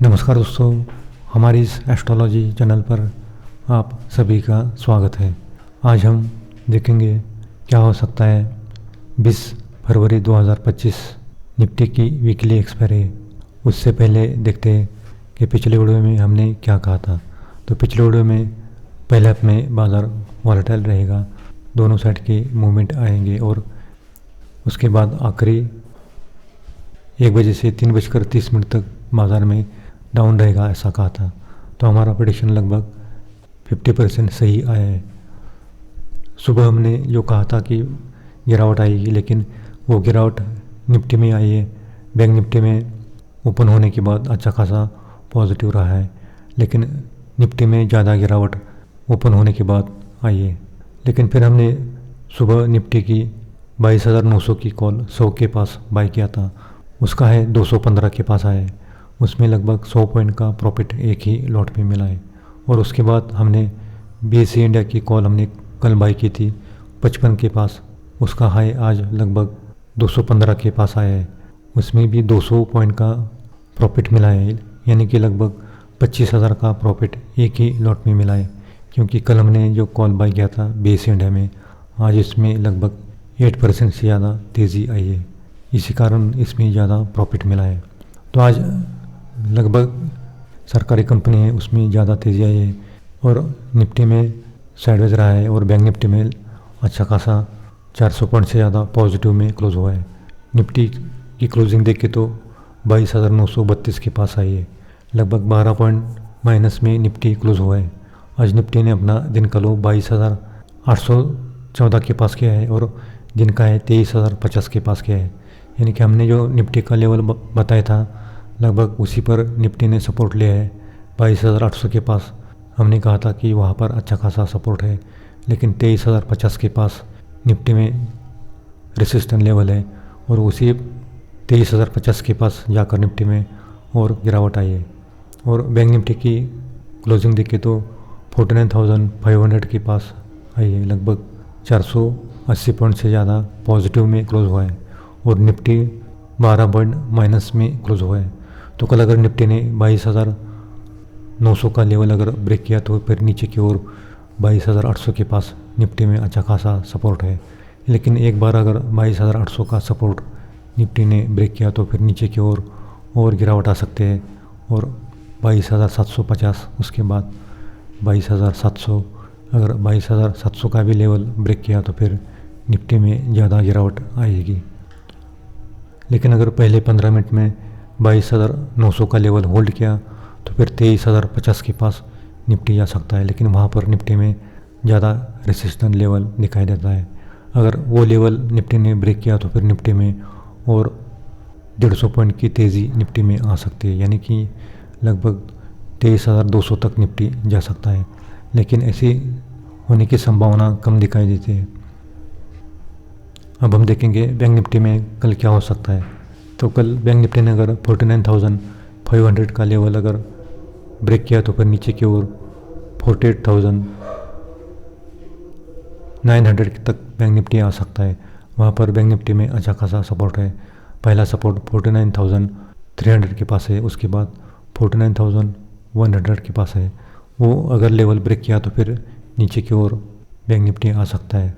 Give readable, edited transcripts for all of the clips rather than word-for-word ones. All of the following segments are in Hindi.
नमस्कार दोस्तों, हमारी इस एस्ट्रोलॉजी चैनल पर आप सभी का स्वागत है। आज हम देखेंगे क्या हो सकता है 20 फरवरी 2025 निफ्टी की वीकली एक्सपायरी। उससे पहले देखते हैं कि पिछले वीडियो में हमने क्या कहा था। तो पिछले वीडियो में पहले हाफ में बाज़ार वॉलेटाइल रहेगा, दोनों साइड के मूवमेंट आएंगे और उसके बाद आखिरी 1 बजे से 3:30 तक बाज़ार में डाउन रहेगा, ऐसा कहा था। तो हमारा प्रेडिक्शन लगभग 50% सही आया है। सुबह हमने जो कहा था कि गिरावट आएगी, लेकिन वो गिरावट निफ्टी में आई है। बैंक निफ्टी में ओपन होने के बाद अच्छा खासा पॉजिटिव रहा है, लेकिन निफ्टी में ज़्यादा गिरावट ओपन होने के बाद आई है। लेकिन फिर हमने सुबह निफ्टी की 22,900 की कॉल 100 के पास बाय किया था, उसका है 215 के पास आया है। उसमें लगभग 100 पॉइंट का प्रॉफिट एक ही लॉट में मिला है। और उसके बाद हमने BSE इंडिया की कॉल हमने कल बाई की थी 55 के पास, उसका हाई आज लगभग 215 के पास आया है। उसमें भी 200 पॉइंट का प्रॉफिट मिला है, यानी कि लगभग 25,000 का प्रॉफिट एक ही लॉट में मिला है। क्योंकि कल हमने जो कॉल बाई किया था BSE इंडिया में, आज इसमें लगभग 8% से ज़्यादा तेज़ी आई है, इसी कारण इसमें ज़्यादा प्रॉफिट मिला है। तो आज लगभग सरकारी कंपनी है उसमें ज़्यादा तेज़ी आई है और निफ्टी में साइडवेज रहा है और बैंक निफ्टी में अच्छा खासा 400 पॉइंट से ज़्यादा पॉजिटिव में क्लोज हुआ है। निफ्टी की क्लोजिंग देख के तो 22,932 के पास आई है, लगभग 12 पॉइंट माइनस में निफ्टी क्लोज हुआ है। आज निफ्टी ने अपना दिन का लो 22,814 के पास किया है और दिन का है 23,050 के पास किया है। यानी कि हमने जो निफ्टी का लेवल बताया था लगभग उसी पर निफ्टी ने सपोर्ट लिया है। 22,800 के पास हमने कहा था कि वहाँ पर अच्छा खासा सपोर्ट है, लेकिन 23,050 के पास निफ्टी में रेसिस्टेंस लेवल है और उसी 23,050 के पास जाकर निफ्टी में और गिरावट आई है। और बैंक निफ्टी की क्लोजिंग देखे तो 49,500 के पास आई है, लगभग 480 पॉइंट से ज़्यादा पॉजिटिव में क्लोज हुआ है और निफ्टी 12 पॉइंट माइनस में क्लोज हुआ है। तो कल अगर निफ्टी ने 22,900 का लेवल अगर ब्रेक किया तो फिर नीचे की ओर 22,800 के पास निफ्टी में अच्छा खासा सपोर्ट है। लेकिन एक बार अगर 22,800 का सपोर्ट निफ्टी ने ब्रेक किया तो फिर नीचे की ओर और गिरावट आ सकते हैं और 22,750, उसके बाद 22,700, अगर 22,700 का भी लेवल ब्रेक किया तो फिर निफ्टी में ज़्यादा गिरावट आएगी। लेकिन अगर पहले 15 मिनट में 22,900 का लेवल होल्ड किया तो फिर 23,050 के पास निफ्टी जा सकता है, लेकिन वहाँ पर निफ्टी में ज़्यादा रेसिस्टेंस लेवल दिखाई देता है। अगर वो लेवल निफ्टी ने ब्रेक किया तो फिर निफ्टी में और 150 पॉइंट की तेज़ी निफ्टी में आ सकती है, यानी कि लगभग 23,200 तक निफ्टी जा सकता है। लेकिन ऐसी होने की संभावना कम दिखाई देती है। अब हम देखेंगे बैंक निफ्टी में कल क्या हो सकता है। तो कल बैंक निफ्टी ने अगर 49,500 का लेवल अगर ब्रेक किया तो फिर नीचे की ओर 48,900 तक बैंक निफ्टी आ सकता है। वहाँ पर बैंक निफ्टी में अच्छा खासा सपोर्ट है। पहला सपोर्ट 49,300 के पास है, उसके बाद 49,100 के पास है। वो अगर लेवल ब्रेक किया तो फिर नीचे की ओर बैंक निफ्टी आ सकता है।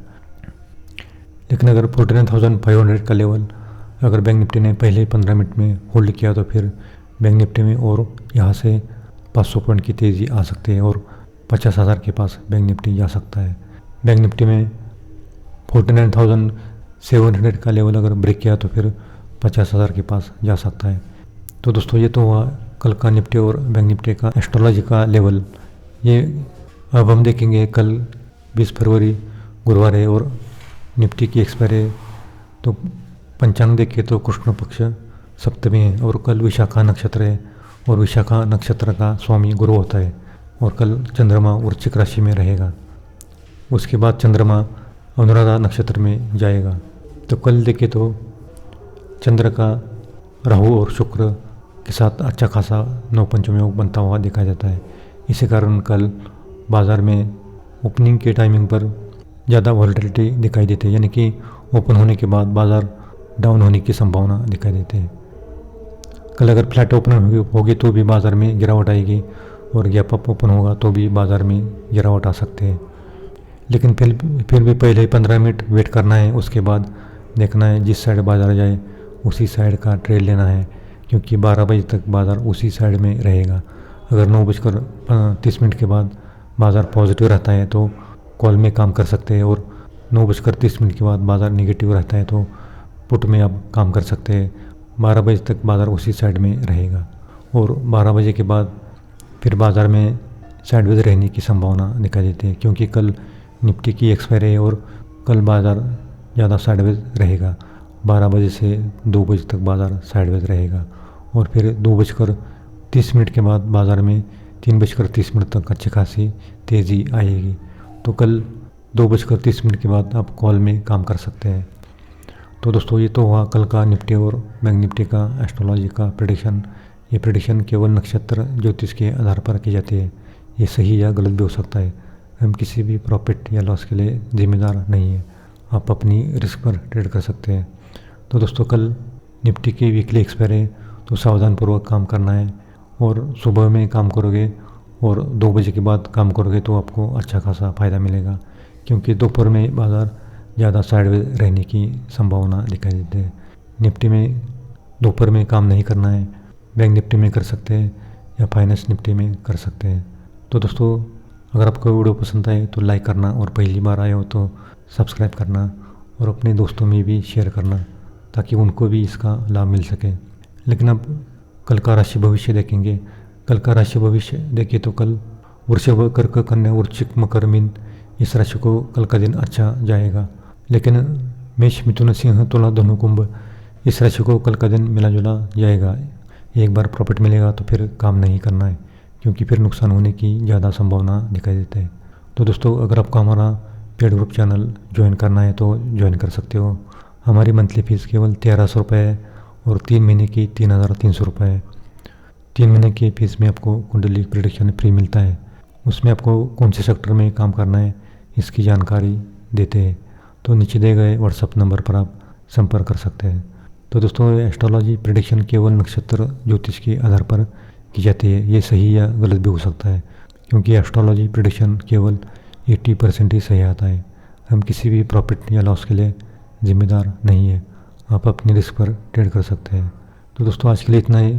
लेकिन अगर 49,500 का लेवल अगर बैंक निफ्टी ने पहले 15 मिनट में होल्ड किया तो फिर बैंक निफ्टी में और यहाँ से 500 पॉइंट की तेज़ी आ सकती है और 50,000 के पास बैंक निफ्टी जा सकता है। बैंक निफ्टी में 49,700 का लेवल अगर ब्रेक किया तो फिर 50,000 के पास जा सकता है। तो दोस्तों ये तो हुआ कल का निफ्टी और बैंक निफ्टी का एस्ट्रोलॉजी का लेवल। ये अब हम देखेंगे कल 20 फरवरी गुरुवार है और निफ्टी की एक्सपायरी है। तो पंचांग देखे तो कृष्ण पक्ष सप्तमी है और कल विशाखा नक्षत्र है और विशाखा नक्षत्र का स्वामी गुरु होता है और कल चंद्रमा वृश्चिक राशि में रहेगा। उसके बाद चंद्रमा अनुराधा नक्षत्र में जाएगा। तो कल देखे तो चंद्र का राहु और शुक्र के साथ अच्छा खासा नवपंचम योग बनता हुआ दिखाई देता है। इसी कारण कल बाज़ार में ओपनिंग के टाइमिंग पर ज़्यादा वॉलेटिलिटी दिखाई देती है, यानी कि ओपन होने के बाद बाज़ार डाउन होने की संभावना दिखाई देती है। कल अगर फ्लैट ओपन होगी तो भी बाज़ार में गिरावट आएगी, और गैप अप ओपन होगा तो भी बाज़ार में गिरावट आ सकते हैं। लेकिन फिर भी पहले 15 मिनट वेट करना है, उसके बाद देखना है जिस साइड बाज़ार जाए उसी साइड का ट्रेड लेना है, क्योंकि 12 बजे तक बाज़ार उसी साइड में रहेगा। अगर 9:30 के बाद बाज़ार पॉजिटिव रहता है तो कॉल में काम कर सकते हैं, और 9:30 के बाद बाज़ार निगेटिव रहता है तो पुट में आप काम कर सकते हैं। 12 बजे तक बाज़ार उसी साइड में रहेगा, और 12 बजे के बाद फिर बाज़ार में साइडवेज रहने की संभावना दिखाई देती है, क्योंकि कल निफ्टी की एक्सपायरी है और कल बाज़ार ज़्यादा साइडवेज रहेगा। 12 बजे से 2 बजे तक बाज़ार साइडवेज रहेगा, और फिर 2:30 के बाद बाज़ार में 3:30 तक अच्छी खासी तेज़ी आएगी। तो कल 2:30 के बाद आप कॉल में काम कर सकते हैं। तो दोस्तों, ये तो हुआ कल का निफ्टी और बैंक निफ्टी का एस्ट्रोलॉजी का प्रेडिक्शन। ये प्रेडिक्शन केवल नक्षत्र ज्योतिष के आधार पर की जाती है। ये सही या गलत भी हो सकता है। हम किसी भी प्रॉफिट या लॉस के लिए जिम्मेदार नहीं है। आप अपनी रिस्क पर ट्रेड कर सकते हैं। तो दोस्तों, कल निफ्टी की वीकली एक्सपायरी है, तो सावधानपूर्वक काम करना है, और सुबह में काम करोगे और 2 बजे के बाद काम करोगे तो आपको अच्छा खासा फ़ायदा मिलेगा, क्योंकि दोपहर में बाज़ार ज़्यादा साइडवेज रहने की संभावना दिखाई देती है। निफ्टी में दोपहर में काम नहीं करना है, बैंक निफ्टी में कर सकते हैं या फाइनेंस निफ्टी में कर सकते हैं। तो दोस्तों, अगर आपको वीडियो पसंद आए तो लाइक करना, और पहली बार आए हो तो सब्सक्राइब करना, और अपने दोस्तों में भी शेयर करना, ताकि उनको भी इसका लाभ मिल सके। लेकिन अब कल का राशि भविष्य देखेंगे। कल का राशि भविष्य देखिए तो कल वृषभ, कर्क, कन्या, वृश्चिक, मकर, मीन, इस राशि को कल का दिन अच्छा जाएगा। लेकिन मेष, मिथुन, सिंह, तुला, धनु, कुंभ, इस राशि को कल का दिन मिला जुला जाएगा। एक बार प्रॉफिट मिलेगा तो फिर काम नहीं करना है, क्योंकि फिर नुकसान होने की ज़्यादा संभावना दिखाई देती है। तो दोस्तों, अगर आपको हमारा पेड ग्रुप चैनल ज्वाइन करना है तो ज्वाइन कर सकते हो। हमारी मंथली फ़ीस केवल 1300 रुपये है, और 3 महीने की 3300 रुपये है। 3 महीने की फ़ीस में आपको कुंडली प्रेडिक्शन फ्री मिलता है। उसमें आपको कौन से सेक्टर में काम करना है इसकी जानकारी देते हैं। तो नीचे दिए गए व्हाट्सएप नंबर पर आप संपर्क कर सकते हैं। तो दोस्तों, एस्ट्रोलॉजी प्रेडिक्शन केवल नक्षत्र ज्योतिष के आधार पर की जाती है। ये सही या गलत भी हो सकता है, क्योंकि एस्ट्रोलॉजी प्रेडिक्शन केवल 80% ही सही आता है। हम किसी भी प्रॉफिट या लॉस के लिए जिम्मेदार नहीं है। आप अपनी रिस्क पर ट्रेड कर सकते हैं। तो दोस्तों, आज के लिए इतना ही।